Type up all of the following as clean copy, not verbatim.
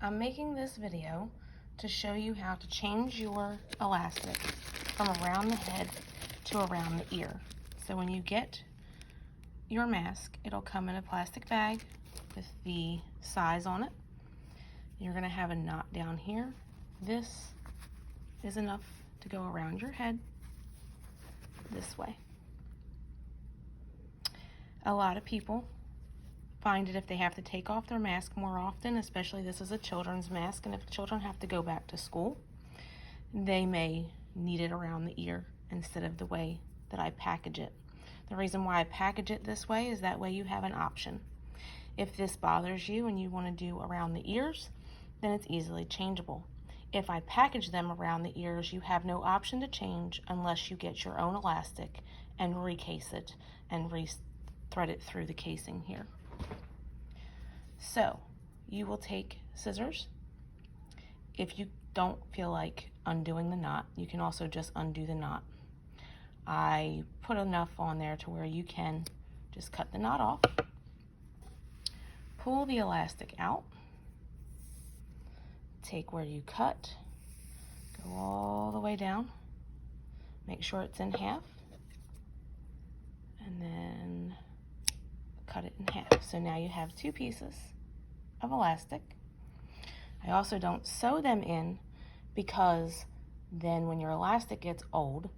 I'm making this video to show you how to change your elastic from around the head to around the ear. So when you get your mask, it'll come in a plastic bag with the size on it. You're going to have a knot down here. This is enough to go around your head this way. A lot of people find it if they have to take off their mask more often, especially this is a children's mask, and if children have to go back to school, they may need it around the ear instead of the way that I package it. The reason why I package it this way is that way you have an option. If this bothers you and you want to do around the ears, then it's easily changeable. If I package them around the ears, you have no option to change unless you get your own elastic and recase it and re-thread it through the casing here. So you will take scissors. If you don't feel like undoing the knot, you can also just undo the knot. I put enough on there to where you can just cut the knot off, pull the elastic out, take where you cut, go all the way down, make sure it's in half, and then cut it in half. So now you have two pieces of elastic. I also don't sew them in because then when your elastic gets old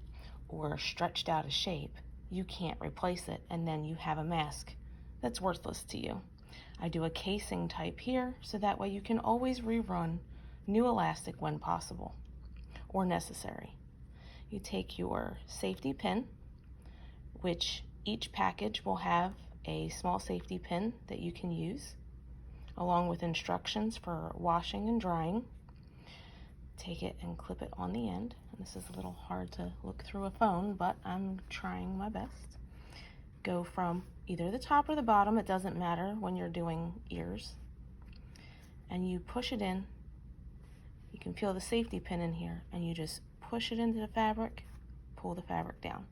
or stretched out of shape, you can't replace it, and then you have a mask that's worthless to you. I do a casing type here so that way you can always rerun new elastic when possible or necessary. You take your safety pin, which each package will have a small safety pin that you can use, along with instructions for washing and drying. Take it and clip it on the end. And this is a little hard to look through a phone, but I'm trying my best. Go from either the top or the bottom, it doesn't matter when you're doing ears. And you push it in. You can feel the safety pin in here, and you just push it into the fabric, pull the fabric down.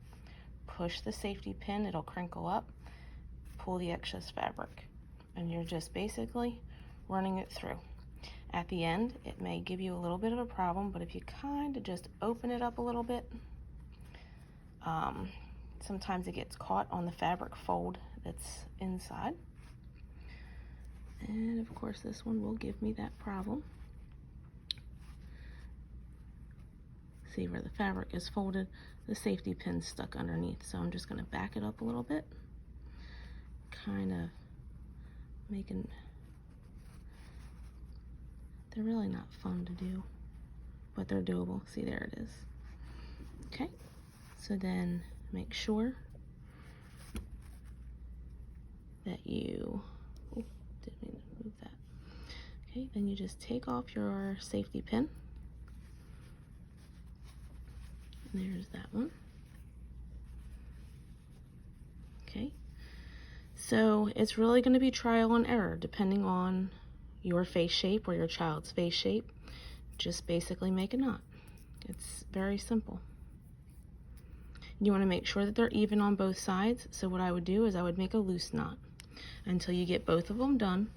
Push the safety pin, it'll crinkle up, pull the excess fabric, and you're just basically running it through. At the end, it may give you a little bit of a problem, but if you kind of just open it up a little bit, sometimes it gets caught on the fabric fold that's inside. And of course, this one will give me that problem. See where the fabric is folded, the safety pin's stuck underneath. So I'm just gonna back it up a little bit, kind of making, they're really not fun to do, but they're doable. See, there it is. Okay, so then make sure that you, oh, didn't mean to move that. Okay, then you just take off your safety pin. There's that one. Okay, so it's really going to be trial and error depending on your face shape or your child's face shape. Just basically make a knot. It's very simple. You want to make sure that they're even on both sides. So what I would do is I would make a loose knot until you get both of them done,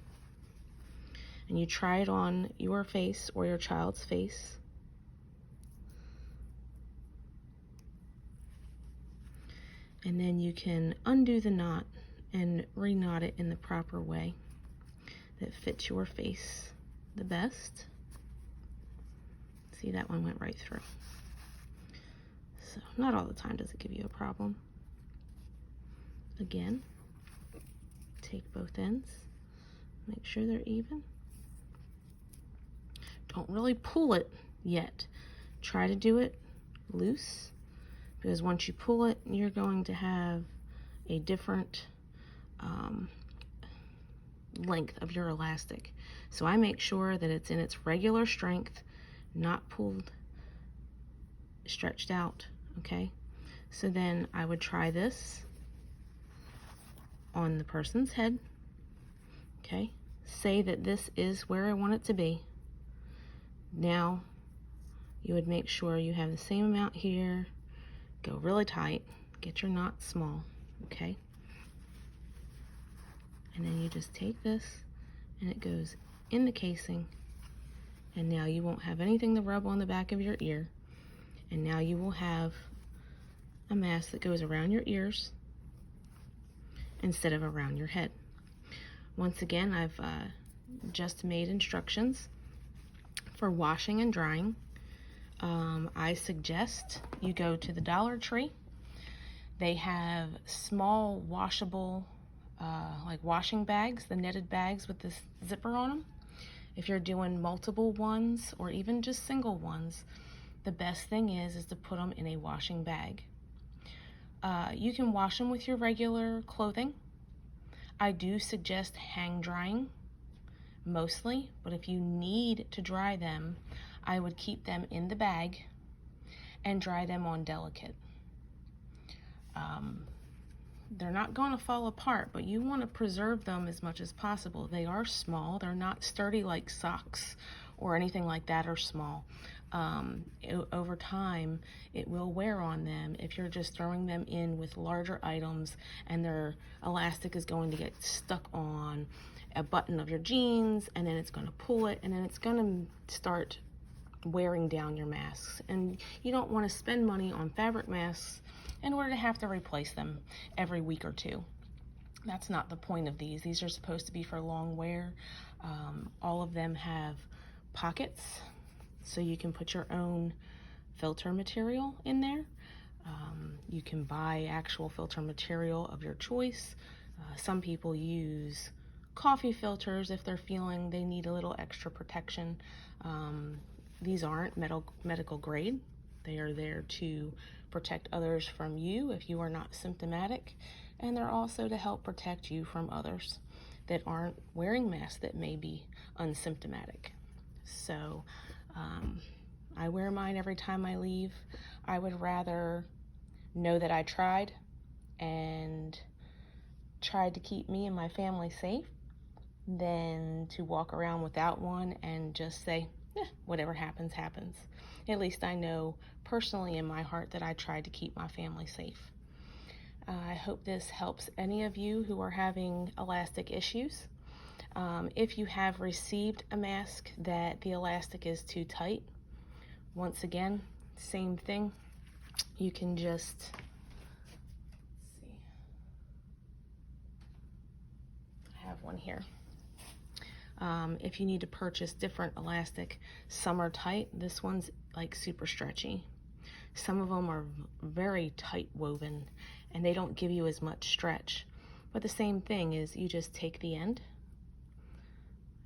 and you try it on your face or your child's face. And then you can undo the knot and re-knot it in the proper way that fits your face the best. See, that one went right through. So not all the time does it give you a problem. Again, take both ends, make sure they're even. Don't really pull it yet. Try to do it loose, because once you pull it, you're going to have a different length of your elastic. So I make sure that it's in its regular strength, not pulled, stretched out, okay? So then I would try this on the person's head, okay? Say that this is where I want it to be. Now, you would make sure you have the same amount here. Go really tight, get your knot small, okay? And then you just take this and it goes in the casing And now you won't have anything to rub on the back of your ear. And now you will have a mask that goes around your ears instead of around your head. Once again, I've just made instructions for washing and drying. I suggest you go to the Dollar Tree. They have small washable like washing bags, the netted bags with this zipper on them. If you're doing multiple ones or even just single ones, the best thing is to put them in a washing bag. You can wash them with your regular clothing. I do suggest hang drying mostly, but if you need to dry them, I would keep them in the bag and dry them on delicate. They're not going to fall apart, but you want to preserve them as much as possible. They are small. They're not sturdy like socks or anything like that are small. Over time, it will wear on them if you're just throwing them in with larger items and their elastic is going to get stuck on a button of your jeans, and then it's going to pull it, and then it's going to start wearing down your masks. And you don't want to spend money on fabric masks in order to have to replace them every week or two. That's not the point of these. These are supposed to be for long wear. All of them have pockets, so you can put your own filter material in there. You can buy actual filter material of your choice. Some people use coffee filters if they're feeling they need a little extra protection. These aren't medical grade. They are there to protect others from you if you are not symptomatic, and they're also to help protect you from others that aren't wearing masks that may be unsymptomatic. So I wear mine every time I leave. I would rather know that I tried and tried to keep me and my family safe than to walk around without one and just say, whatever happens, happens. At least I know personally in my heart that I tried to keep my family safe. I hope this helps any of you who are having elastic issues. If you have received a mask that the elastic is too tight, once again, same thing. You can just, let's see, I have one here. If you need to purchase different elastic, some are tight. This one's like super stretchy. Some of them are very tight woven and they don't give you as much stretch. But the same thing is you just take the end,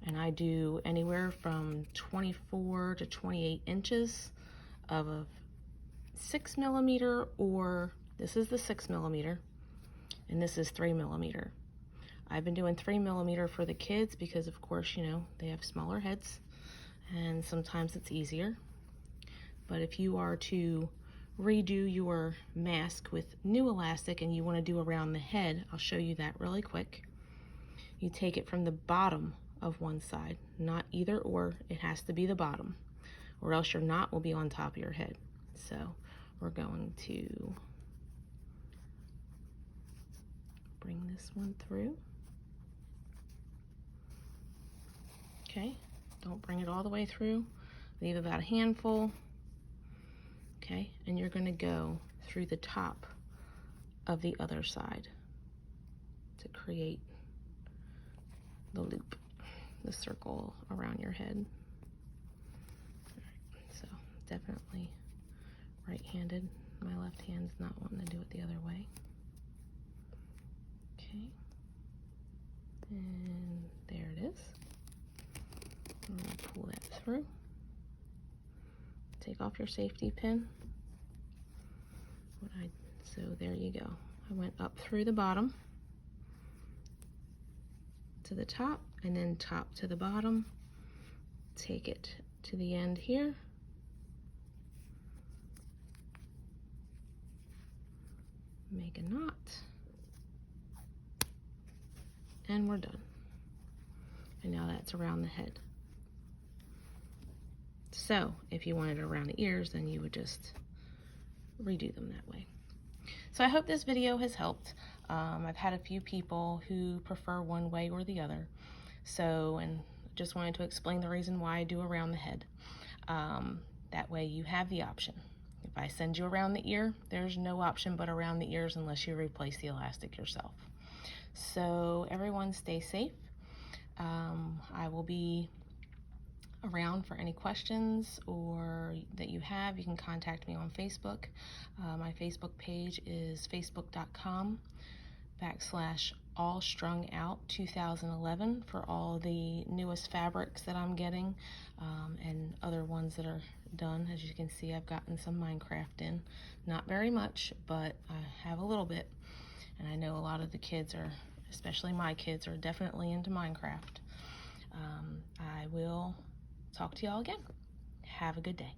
and I do anywhere from 24 to 28 inches of a 6mm, or this is the 6mm and this is 3mm. I've been doing 3mm for the kids because, of course, you know, they have smaller heads and sometimes it's easier. But if you are to redo your mask with new elastic and you want to do around the head, I'll show you that really quick. You take it from the bottom of one side, not either or, it has to be the bottom, or else your knot will be on top of your head. So we're going to bring this one through. Okay, don't bring it all the way through. Leave about a handful. Okay, and you're going to go through the top of the other side to create the loop, the circle around your head. All right, so definitely right-handed. My left hand's not wanting to do it the other way. Okay, and there it is. I'm going to pull that through. Take off your safety pin. So there you go. I went up through the bottom to the top, and then top to the bottom. Take it to the end here. Make a knot. And we're done. And now that's around the head. So if you wanted it around the ears, then you would just redo them that way. So I hope this video has helped. I've had a few people who prefer one way or the other. So, and just wanted to explain the reason why I do around the head. That way you have the option. If I send you around the ear, there's no option but around the ears unless you replace the elastic yourself. So everyone stay safe. I will be around for any questions or that you have. You can contact me on Facebook. My Facebook page is facebook.com/allstrungout2011 for all the newest fabrics that I'm getting, and other ones that are done. As you can see, I've gotten some Minecraft in. Not very much, but I have a little bit. And I know a lot of the kids are, especially my kids, are definitely into Minecraft. I will talk to y'all again. Have a good day.